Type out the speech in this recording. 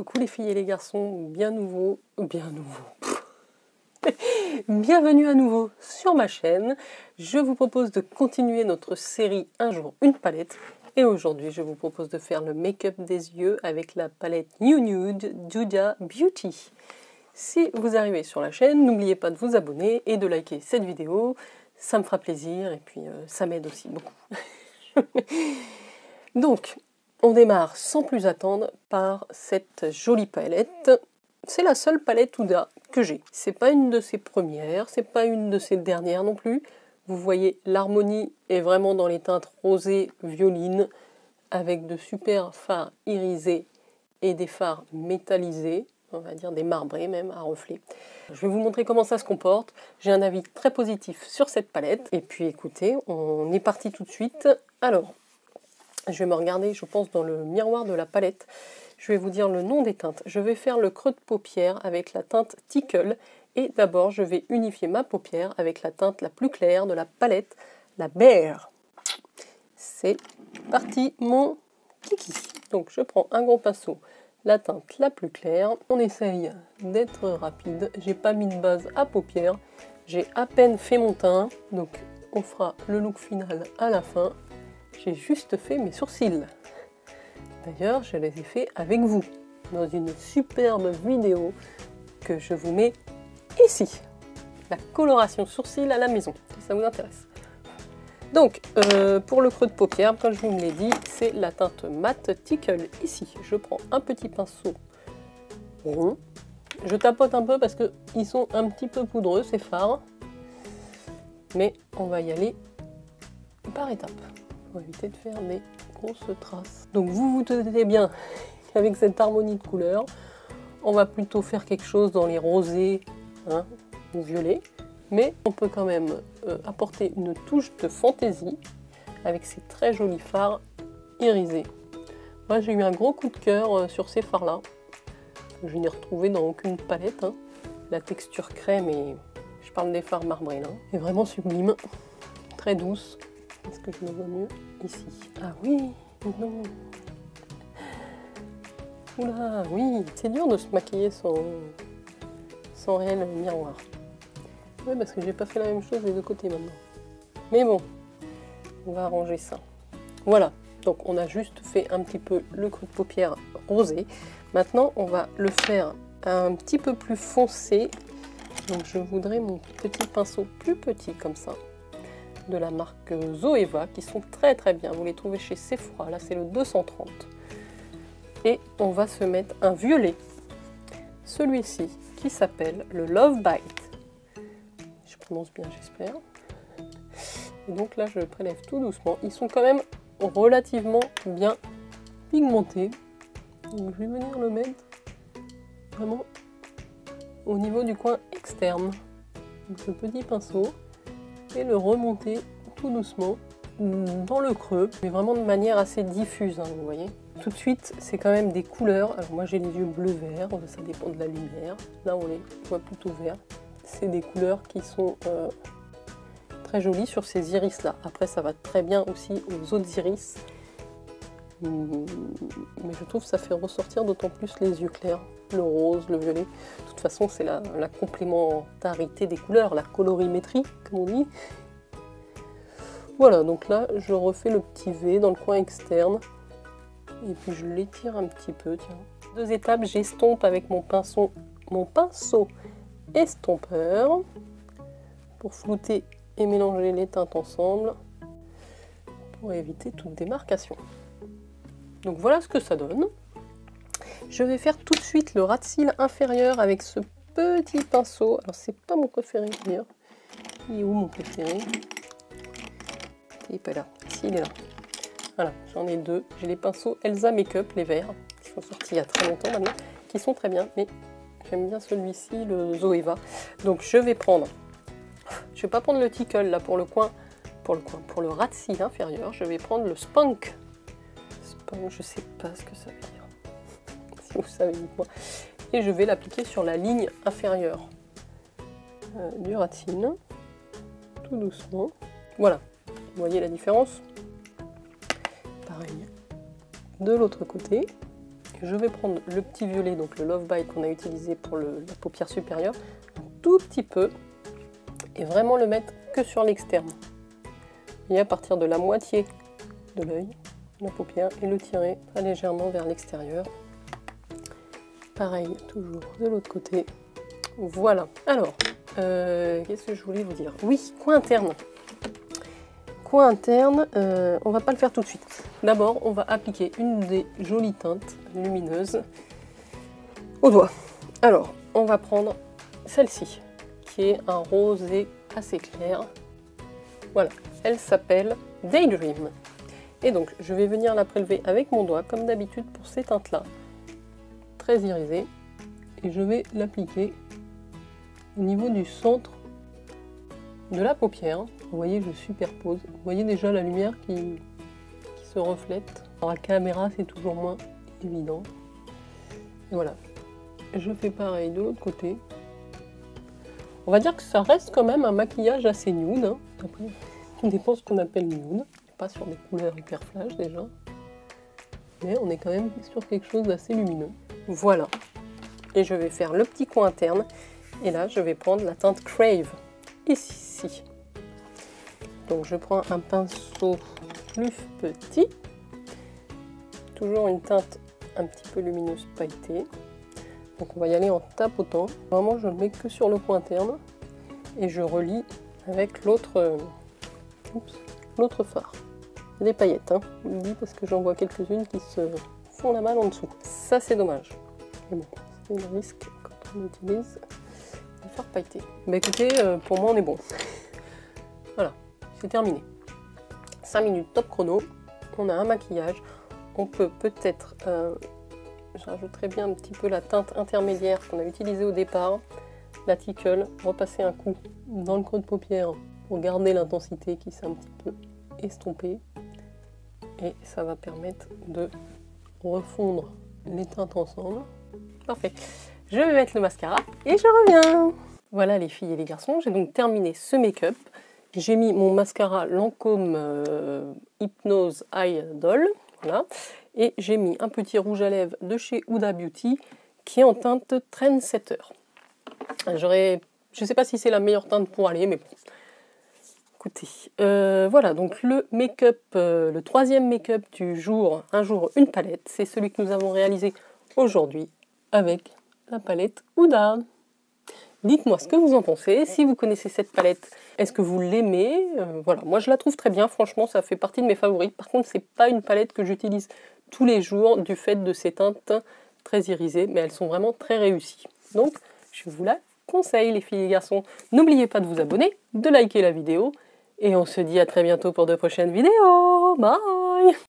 Coucou les filles et les garçons, bienvenue à nouveau sur ma chaîne. Je vous propose de continuer notre série Un jour une palette. Et aujourd'hui, je vous propose de faire le make-up des yeux avec la palette New Nude d'Huda Beauty. Si vous arrivez sur la chaîne, n'oubliez pas de vous abonner et de liker cette vidéo. Ça me fera plaisir et puis ça m'aide aussi beaucoup. Donc, on démarre sans plus attendre par cette jolie palette. C'est la seule palette Huda que j'ai. C'est pas une de ses premières, c'est pas une de ses dernières non plus. Vous voyez, l'harmonie est vraiment dans les teintes rosées, violines, avec de super fards irisés et des fards métallisés, on va dire des marbrés même à reflets. Je vais vous montrer comment ça se comporte. J'ai un avis très positif sur cette palette. Et puis écoutez, on est parti tout de suite. Alors, je vais me regarder, je pense, dans le miroir de la palette. Je vais vous dire le nom des teintes. Je vais faire le creux de paupière avec la teinte Tickle. Et d'abord, je vais unifier ma paupière avec la teinte la plus claire de la palette, la Bear. C'est parti, mon kiki. Donc, je prends un gros pinceau, la teinte la plus claire. On essaye d'être rapide. J'ai pas mis de base à paupières. J'ai à peine fait mon teint. Donc, on fera le look final à la fin. J'ai juste fait mes sourcils. D'ailleurs, je les ai fait avec vous dans une superbe vidéo que je vous mets ici. La coloration sourcils à la maison, si ça vous intéresse. Donc, pour le creux de paupière, comme je vous l'ai dit, c'est la teinte Matte Tickle ici. Je prends un petit pinceau rond. Je tapote un peu parce qu'ils sont un petit peu poudreux, ces fards. Mais on va y aller par étapes. Pour éviter de faire des grosses traces. Donc vous vous doutez bien qu'avec cette harmonie de couleurs, on va plutôt faire quelque chose dans les rosés ou violets, mais on peut quand même apporter une touche de fantaisie avec ces très jolis fards irisés. Moi j'ai eu un gros coup de cœur sur ces fards là, je n'ai retrouvé dans aucune palette. La texture crème, et je parle des fards marbrés là, est vraiment sublime, très douce. Est-ce que je me vois mieux ici? Ah oui, non. Oula, oui, c'est dur de se maquiller sans réel miroir. Oui, parce que j'ai pas fait la même chose des deux côtés maintenant. Mais bon, on va arranger ça. Voilà, donc on a juste fait un petit peu le creux de paupière rosé. Maintenant, on va le faire un petit peu plus foncé. Donc je voudrais mon petit pinceau plus petit comme ça, de la marque Zoeva, qui sont très très bien. Vous les trouvez chez Sephora, là c'est le 230. Et on va se mettre un violet, celui-ci, qui s'appelle le Love Bite. Je prononce bien, j'espère. Et donc là, je le prélève tout doucement. Ils sont quand même relativement bien pigmentés. Donc je vais venir le mettre vraiment au niveau du coin externe. Donc ce petit pinceau. Et le remonter tout doucement dans le creux, mais vraiment de manière assez diffuse, vous voyez. Tout de suite, c'est quand même des couleurs. Alors moi j'ai les yeux bleu-vert, ça dépend de la lumière. Là on les voit plutôt vert. C'est des couleurs qui sont très jolies sur ces iris-là. Après ça va très bien aussi aux autres iris. Mais je trouve que ça fait ressortir d'autant plus les yeux clairs. Le rose, le violet. De toute façon, c'est la complémentarité des couleurs, la colorimétrie, comme on dit. Voilà, donc là, je refais le petit V dans le coin externe. Et puis, je l'étire un petit peu, tiens. Deux étapes, j'estompe avec mon pinceau estompeur pour flouter et mélanger les teintes ensemble pour éviter toute démarcation. Donc voilà ce que ça donne. Je vais faire tout de suite le ras de cils inférieur avec ce petit pinceau. Alors c'est pas mon préféré d'ailleurs. Il est où mon préféré? Il n'est pas là. Si, il est là. Voilà, j'en ai deux. J'ai les pinceaux Elsa Makeup, les verts, qui sont sortis il y a très longtemps maintenant, qui sont très bien, mais j'aime bien celui-ci, le Zoeva. Donc je vais prendre, je vais pas prendre le Tickle là pour le ras de cils inférieur, je vais prendre le Spunk. Je sais pas ce que ça veut dire. Si vous savez, dites-moi. Et je vais l'appliquer sur la ligne inférieure du ras de cils, tout doucement. Voilà, vous voyez la différence? Pareil de l'autre côté. je vais prendre le petit violet, donc le Love Bite qu'on a utilisé pour la paupière supérieure, un tout petit peu, et vraiment le mettre que sur l'externe. Et à partir de la moitié de l'œil, la paupière, et le tirer très légèrement vers l'extérieur. Pareil, toujours de l'autre côté. Voilà. Alors, qu'est-ce que je voulais vous dire? Oui, coin interne. Coin interne, on va pas le faire tout de suite. D'abord, on va appliquer une des jolies teintes lumineuses au doigt. Alors, on va prendre celle-ci, qui est un rosé assez clair. Voilà, elle s'appelle Daydream. Et donc, je vais venir la prélever avec mon doigt, comme d'habitude pour ces teintes-là, très irisées. Et je vais l'appliquer au niveau du centre de la paupière. Vous voyez, je superpose. Vous voyez déjà la lumière qui se reflète. Alors, la caméra, c'est toujours moins évident. Et voilà. Je fais pareil de l'autre côté. On va dire que ça reste quand même un maquillage assez nude. Hein. Après, tout dépend ce qu'on appelle nude. Pas sur des couleurs hyper flash déjà. Mais on est quand même sur quelque chose d'assez lumineux. Voilà. Et je vais faire le petit coin interne. Et là, je vais prendre la teinte Crave. Ici. Donc je prends un pinceau plus petit. Toujours une teinte un petit peu lumineuse pailletée. Donc on va y aller en tapotant. Vraiment, je ne mets que sur le coin interne. Et je relie avec l'autre fard. Des paillettes, hein. Je le dis parce que j'en vois quelques-unes qui se font la malle en dessous. Ça, c'est dommage. Mais bon, c'est le risque quand on utilise le fard pailleté. Mais écoutez, pour moi, on est bon. Voilà, c'est terminé. 5 minutes top chrono. On a un maquillage. On peut peut-être... je rajouterai bien un petit peu la teinte intermédiaire qu'on a utilisée au départ. La Tickle. Repasser un coup dans le creux de paupière pour garder l'intensité qui s'est un petit peu estompée. Et ça va permettre de refondre les teintes ensemble. Parfait. Je vais mettre le mascara et je reviens. Voilà les filles et les garçons, j'ai donc terminé ce make-up. J'ai mis mon mascara Lancôme Hypnose Eye Doll. Voilà. Et j'ai mis un petit rouge à lèvres de chez Huda Beauty qui est en teinte Trendsetter. Je ne sais pas si c'est la meilleure teinte pour aller, mais bon. Écoutez, voilà, donc le make-up, le troisième make-up du jour, un jour une palette, c'est celui que nous avons réalisé aujourd'hui avec la palette Huda. Dites-moi ce que vous en pensez, si vous connaissez cette palette, est-ce que vous l'aimez? Voilà, moi je la trouve très bien, franchement ça fait partie de mes favoris. Par contre, c'est pas une palette que j'utilise tous les jours du fait de ces teintes très irisées, mais elles sont vraiment très réussies. Donc, je vous la conseille les filles et les garçons. N'oubliez pas de vous abonner, de liker la vidéo. Et on se dit à très bientôt pour de prochaines vidéos. Bye!